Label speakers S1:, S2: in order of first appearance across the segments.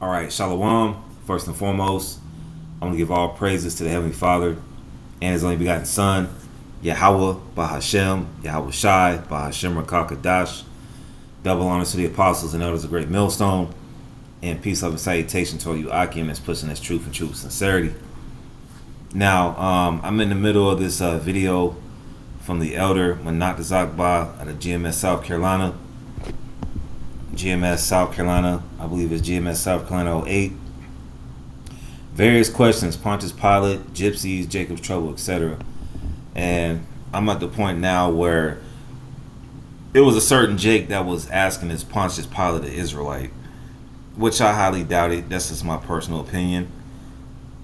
S1: All right, Shalom. First and foremost, I'm going to give all praises to the Heavenly Father and His only begotten Son, Yahweh, Bahashem, Yahweh Shai, Bahashem Rakakadash. Double honors to the apostles and elders of Great Millstone, and peace, love, and salutation to all you Akim that's pushing this truth and truth with sincerity. Now, I'm in the middle of this video from the elder Manat Zakba out of GMS South Carolina. GMS South Carolina, I believe it's GMS South Carolina 08. Various questions, Pontius Pilate, Gypsies, Jacob's Trouble, etc. And I'm at the point now where it was a certain Jake that was asking, is Pontius Pilate an Israelite? Which I highly doubt it. That's just my personal opinion.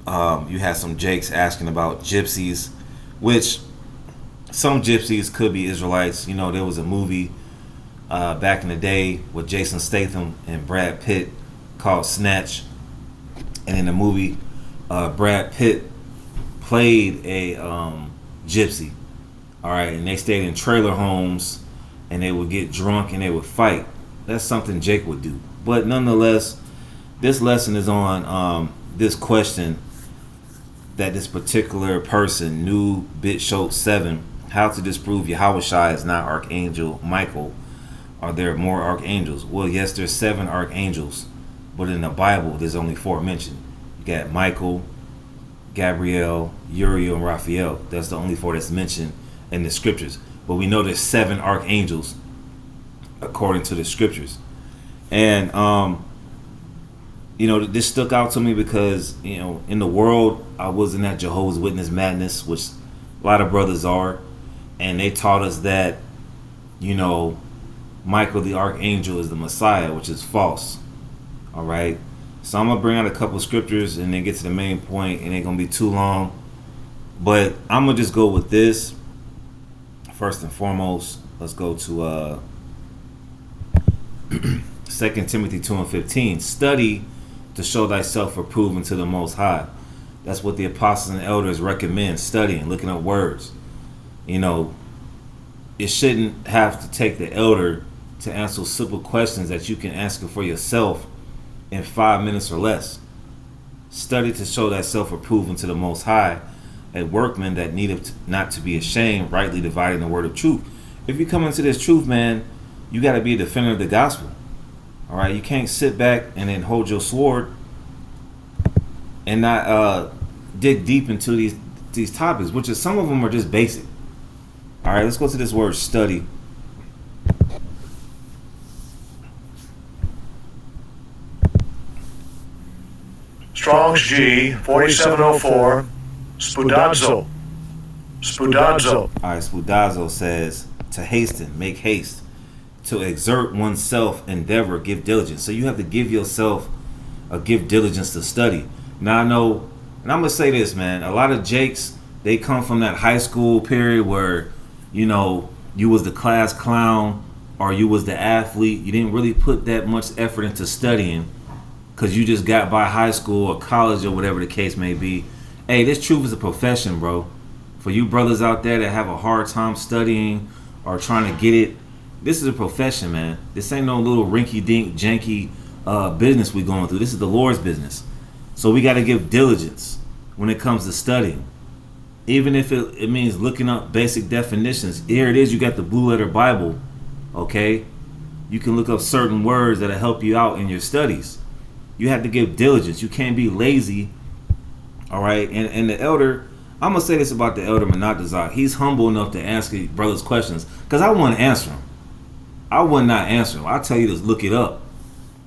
S1: You had some Jakes asking about gypsies, which some gypsies could be Israelites. You know, there was a movie back in the day with Jason Statham and Brad Pitt called Snatch. And in the movie, Brad Pitt played a gypsy. All right, and they stayed in trailer homes and they would get drunk and they would fight. That's something Jake would do. But nonetheless, this lesson is on this question that this particular person, New Bitshote 7, how to disprove Yahweh Shai is not Archangel Michael. Are there more archangels? Well, yes, there's 7 archangels, but in the Bible, there's only 4 mentioned. You got Michael, Gabriel, Uriel, and Raphael. That's the only 4 that's mentioned in the scriptures. But we know there's 7 archangels according to the scriptures. And, you know, this stuck out to me because, you know, in the world, I was in that Jehovah's Witness madness, which a lot of brothers are. And they taught us that, you know, Michael the Archangel is the Messiah, which is false. All right. So I'm going to bring out a couple scriptures and then get to the main point. It ain't going to be too long. But I'm going to just go with this. First and foremost, let's go to 2 Timothy 2:15. Study to show thyself approved unto the Most High. That's what the apostles and elders recommend, studying, looking up words. You know, it shouldn't have to take the elder to answer simple questions that you can answer for yourself in 5 minutes or less. Study to show thyself approved unto the Most High, a workman that needeth not to be ashamed, rightly dividing the word of truth. If you come into this truth, man, you got to be a defender of the gospel. All right, you can't sit back and then hold your sword and not dig deep into these topics, which is some of them are just basic. All right, let's go to this word study.
S2: Strong's G 4704 Spudazo.
S1: All right, Spudazo says to hasten, make haste, to exert oneself, endeavor, give diligence. So you have to give yourself give diligence to study. Now I know, and I'm gonna say this, man. A lot of Jakes, they come from that high school period where, you know, you was the class clown or you was the athlete. You didn't really put that much effort into studying because you just got by high school or college or whatever the case may be. Hey, this truth is a profession, bro. For you brothers out there that have a hard time studying or trying to get it, this is a profession, man. This ain't no little rinky-dink, janky business we going through. This is the Lord's business. So we got to give diligence when it comes to studying. Even if it means looking up basic definitions. Here it is, you got the Blue Letter Bible, okay? You can look up certain words that'll help you out in your studies. You have to give diligence. You can't be lazy, all right? And the elder, I'm going to say this about the elder Menadazak. He's humble enough to ask brothers questions because I want to answer them. I would not answer them. I'll tell you to look it up,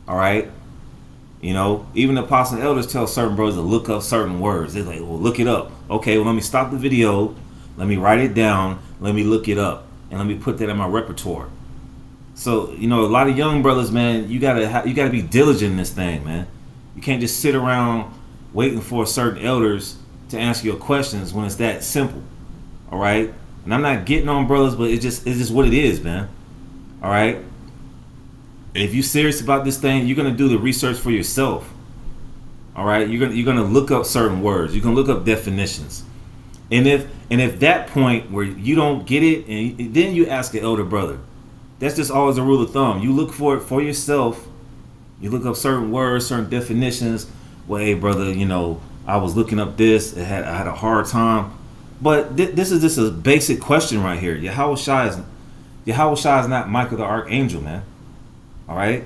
S1: all right? You know, even the apostles and elders tell certain brothers to look up certain words. They're like, well, look it up. Okay, well, let me stop the video. Let me write it down. Let me look it up. And let me put that in my repertoire. So, you know, a lot of young brothers, man, you gotta be diligent in this thing, man. You can't just sit around waiting for certain elders to answer your questions when it's that simple. All right? And I'm not getting on brothers, but it's just what it is, man. All right? If you're serious about this thing, you're gonna do the research for yourself. All right, you're gonna look up certain words. You can look up definitions, and if that point where you don't get it, and then you ask an elder brother. That's just always a rule of thumb. You look for it for yourself, You look up certain words, certain definitions. Well, hey, brother, I was looking up this. I had a hard time. But this is just a basic question right here. Yahweh Shai is not Michael the Archangel, man. All right?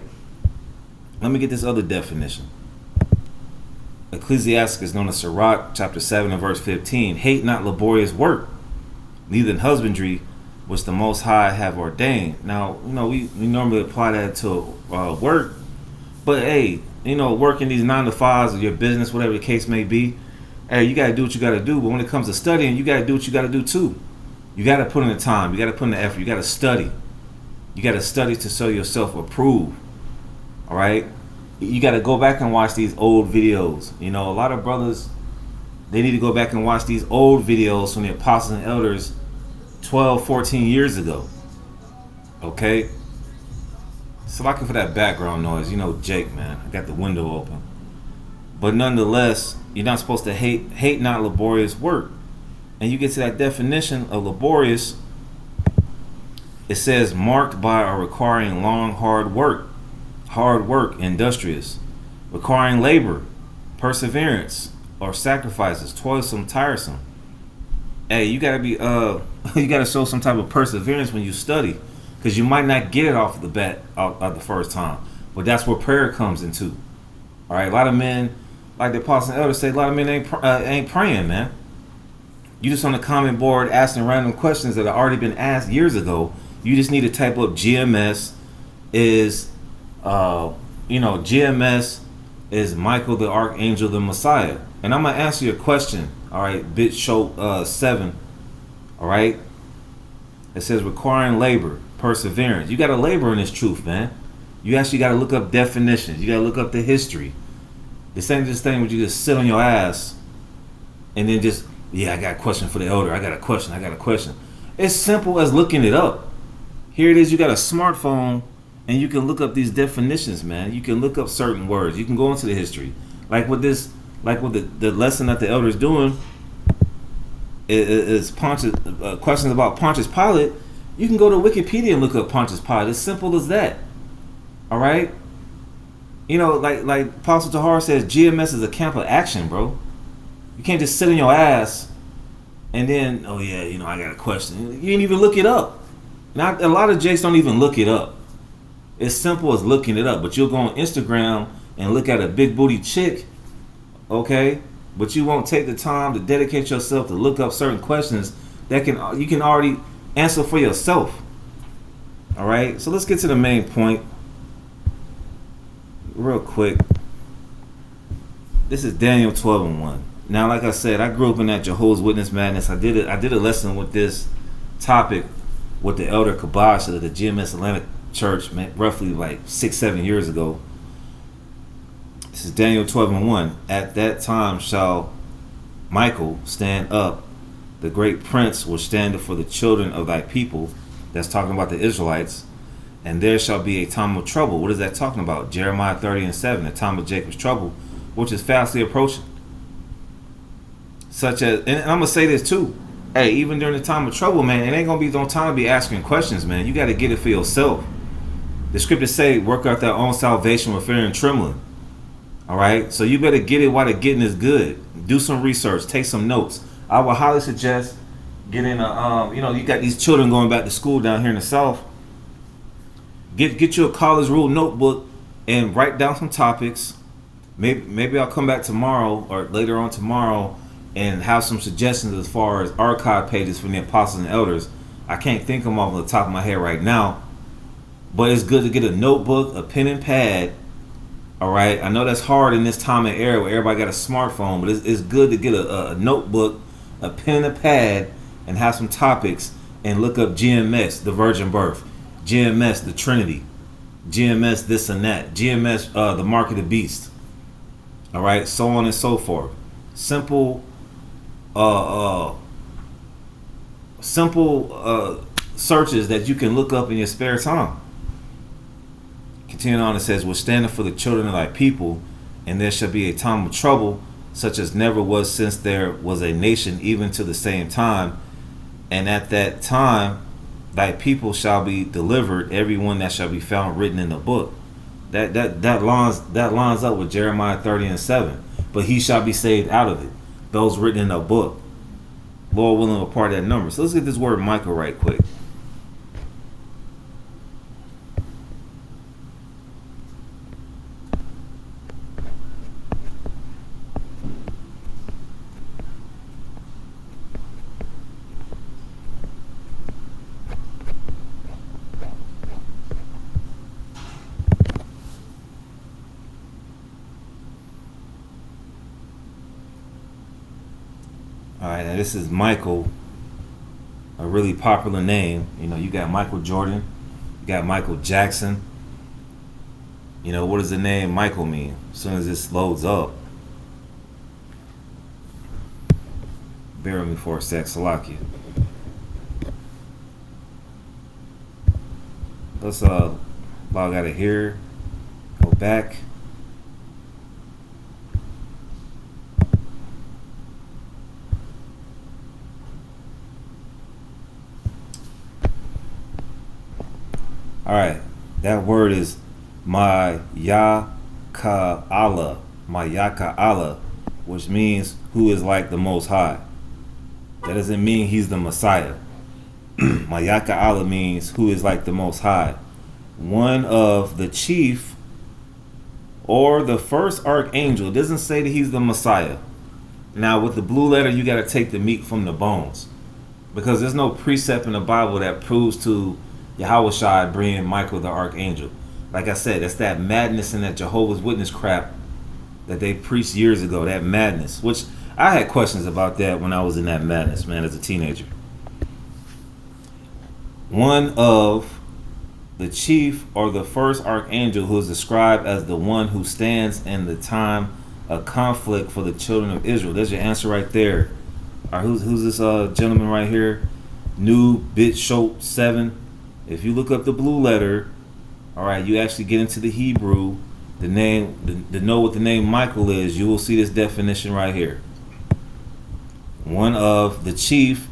S1: Let me get this other definition. Ecclesiastes is known as Sirach, chapter 7 and verse 15. Hate not laborious work, neither in husbandry, which the Most High have ordained. Now, we normally apply that to work. But, hey, working these 9 to 5s or your business, whatever the case may be, hey, you got to do what you got to do. But when it comes to studying, you got to do what you got to do, too. You got to put in the time. You got to put in the effort. You got to study. You got to study to show yourself approved. All right? You got to go back and watch these old videos. A lot of brothers, they need to go back and watch these old videos from the apostles and elders 12, 14 years ago. Okay? So looking for that background noise. Jake, man. I got the window open. But nonetheless, you're not supposed to hate not laborious work. And you get to that definition of laborious, it says marked by or requiring long, hard work, industrious, requiring labor, perseverance, or sacrifices, toilsome, tiresome. Hey, you gotta be you gotta show some type of perseverance when you study, because you might not get it off the bat the first time. But that's where prayer comes into. All right, a lot of men, like the apostle and elders say, a lot of men ain't praying, man. You just on the comment board asking random questions that have already been asked years ago. You just need to type up GMS is GMS is Michael the Archangel, the Messiah. And I'm gonna answer your question. All right, bit show 7. All right, it says requiring labor, perseverance. You gotta labor in this truth, man. You actually gotta look up definitions. You gotta look up the history. This ain't this thing where you just sit on your ass and then just, I got a question for the elder. I got a question. It's simple as looking it up. Here it is. You got a smartphone and you can look up these definitions, man. You can look up certain words. You can go into the history. Like with the lesson that the elder is doing is Pontius, questions about Pontius Pilate. You can go to Wikipedia and look up Pontius Pilate. It's simple as that. All right? Like Apostle Tahar says, GMS is a camp of action, bro. You can't just sit on your ass and then, I got a question. You didn't even look it up. Now, a lot of Jakes don't even look it up. It's simple as looking it up. But you'll go on Instagram and look at a big booty chick, okay? But you won't take the time to dedicate yourself to look up certain questions that you can already answer for yourself. All right? So let's get to the main point real quick. This is Daniel 12:1. Now, like I said, I grew up in that Jehovah's Witness madness. I did a lesson with this topic with the elder Kabash of the GMS Atlantic Church, roughly like 6-7 years ago. This is Daniel 12:1. At that time shall Michael stand up, the great prince will stand up for the children of thy people. That's talking about the Israelites. And there shall be a time of trouble. What is that talking about? Jeremiah 30:7, the time of Jacob's trouble, which is fastly approaching. Such as, and I'm gonna say this too. Hey, even during the time of trouble, man, it ain't gonna be no time to be asking questions, man. You got to get it for yourself. The scriptures say, "Work out their own salvation with fear and trembling." All right, so you better get it while the getting is good. Do some research, take some notes. I would highly suggest getting a, you got these children going back to school down here in the South. Get you a college rule notebook and write down some topics. Maybe I'll come back tomorrow or later on tomorrow and have some suggestions as far as archive pages from the apostles and elders. I can't think of them off the top of my head right now, but it's good to get a notebook, a pen and pad. All right, I know that's hard in this time and era where everybody got a smartphone, but it's good to get a notebook, a pen and a pad, and have some topics and look up GMS, the virgin birth, GMS, the Trinity, GMS, this and that, GMS, the mark of the beast. All right, so on and so forth. Simple searches that you can look up in your spare time. Continuing on, it says, "Will stand up for the children of thy people, and there shall be a time of trouble, such as never was since there was a nation, even to the same time. And at that time thy people shall be delivered, every one that shall be found written in the book." That lines up with Jeremiah 30:7. But he shall be saved out of it. Those written in a book. Lord willing, a part of that number. So let's get this word Michael right quick. All right, now this is Michael, a really popular name. You know, you got Michael Jordan, you got Michael Jackson. You know, what does the name Michael mean? As soon as this loads up, bear with me for a sec, Salakia. Let's log out of here, go back. All right, that word is Ma'yaka'Allah, which means who is like the Most High. That doesn't mean he's the Messiah. Ma'yaka'Allah means who is like the Most High. One of the chief or the first archangel. It doesn't say that he's the Messiah. Now, with the blue letter, you got to take the meat from the bones, because there's no precept in the Bible that proves to Yahushua bringing Michael the archangel. Like I said, that's that madness and that Jehovah's Witness crap that they preached years ago. That madness, which I had questions about that when I was in that madness, man, as a teenager. One of the chief or the first archangel, who is described as the one who stands in the time of conflict for the children of Israel. There's your answer right there. All right, who's this gentleman right here? New Bit 7. If you look up the blue letter, all right, you actually get into the Hebrew, the name, to know what the name Michael is, you will see this definition right here. One of the chief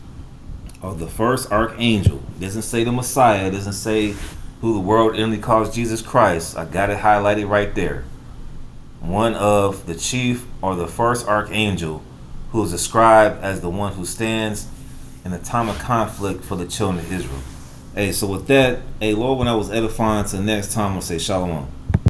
S1: or the first archangel. It doesn't say the Messiah. It doesn't say who the world only calls Jesus Christ. I got it highlighted right there. One of the chief or the first archangel, who is described as the one who stands in the time of conflict for the children of Israel. Hey, so with that, hey, Lord, when I was edifying, till next time, I'll say shalom.